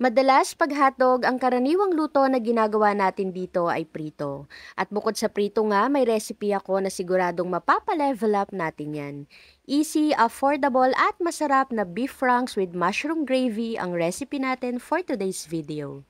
Madalas, pag hotdog, ang karaniwang luto na ginagawa natin dito ay prito. At bukod sa prito nga, may recipe ako na siguradong mapapa-level up natin yan. Easy, affordable at masarap na beef franks with mushroom gravy ang recipe natin for today's video.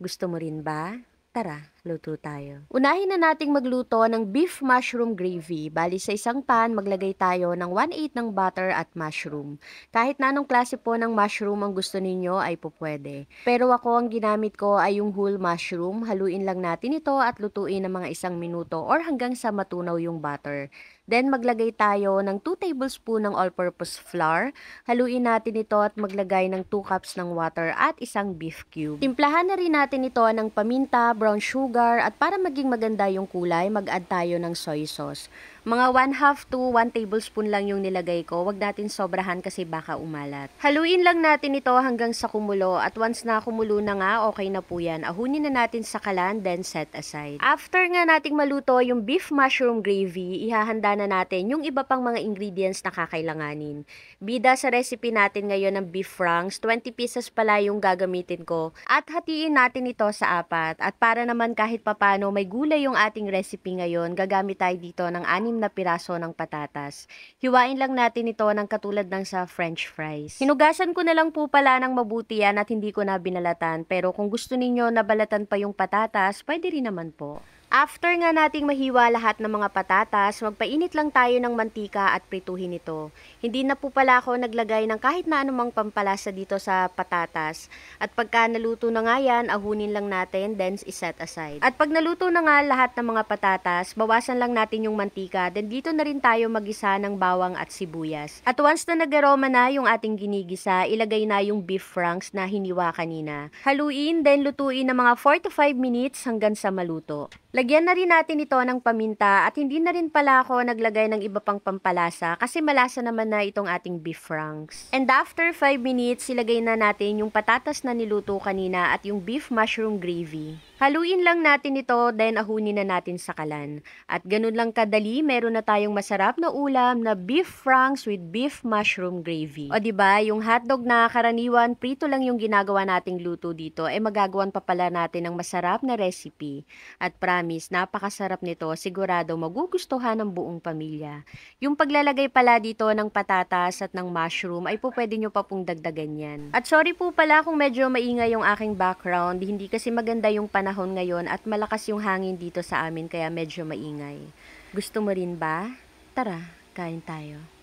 Gusto mo rin ba? Tara, luto tayo. Unahin na nating magluto ng beef mushroom gravy. Bali sa isang pan, maglagay tayo ng 1/8 ng butter at mushroom. Kahit na anong klase po ng mushroom ang gusto ninyo ay pupwede. Pero ako ang ginamit ko ay yung whole mushroom. Haluin lang natin ito at lutuin ng mga 1 minuto or hanggang sa matunaw yung butter. Then maglagay tayo ng 2 tablespoon ng all-purpose flour. Haluin natin ito at maglagay ng 2 cups ng water at isang beef cube. Timplahan na rin natin ito ng paminta, brown sugar at para maging maganda yung kulay, mag-add tayo ng soy sauce. Mga 1/2 to 1 tablespoon lang yung nilagay ko. Wag natin sobrahan kasi baka umalat. Haluin lang natin ito hanggang sa kumulo at once na kumulo na nga, okay na po yan. Ahunin na natin sa kalan, then set aside. After nga nating maluto yung beef mushroom gravy, ihahanda na natin yung iba pang mga ingredients na kakailanganin. Bida sa recipe natin ngayon ng beef franks, 20 pieces pala yung gagamitin ko. At hatiin natin ito sa 4. At para naman kahit papano may gulay yung ating recipe ngayon, gagamit tayo dito ng 6 na piraso ng patatas. Hiwain lang natin ito ng katulad ng sa french fries. Hinugasan ko na lang po pala ng mabuti yan at hindi ko na binalatan. Pero kung gusto ninyo na balatan pa yung patatas, pwede rin naman po. After nga nating mahiwa lahat ng mga patatas, magpainit lang tayo ng mantika at prituhin ito. Hindi na po pala ako naglagay ng kahit na anumang pampalasa dito sa patatas. At pagka naluto na nga yan, ahunin lang natin, then iset aside. At pag naluto na nga lahat ng mga patatas, bawasan lang natin yung mantika, then dito na rin tayo magisa ng bawang at sibuyas. At once na nag-aroma na yung ating ginigisa, ilagay na yung beef franks na hiniwa kanina. Haluin, then lutuin ng mga 4 to 5 minutes hanggang sa maluto. Lagyan na rin natin ito ng paminta at hindi na rin pala ako naglagay ng iba pang pampalasa kasi malasa naman na itong ating beef franks. And after 5 minutes, ilagay na natin yung patatas na niluto kanina at yung beef mushroom gravy. Haluin lang natin ito, then ahunin na natin sa kalan. At ganun lang kadali, meron na tayong masarap na ulam na beef franks with beef mushroom gravy. O diba, yung hotdog na karaniwan, prito lang yung ginagawa nating luto dito, magagawan pa pala natin ng masarap na recipe. At promise, napakasarap nito, sigurado magugustuhan ng buong pamilya. Yung paglalagay pala dito ng patatas at ng mushroom, ay po pwede nyo pa pong dagdagan yan. At sorry po pala kung medyo maingay yung aking background, hindi kasi maganda yung panahon ngayon at malakas yung hangin dito sa amin kaya medyo maingay. Gusto mo rin ba? Tara, kain tayo.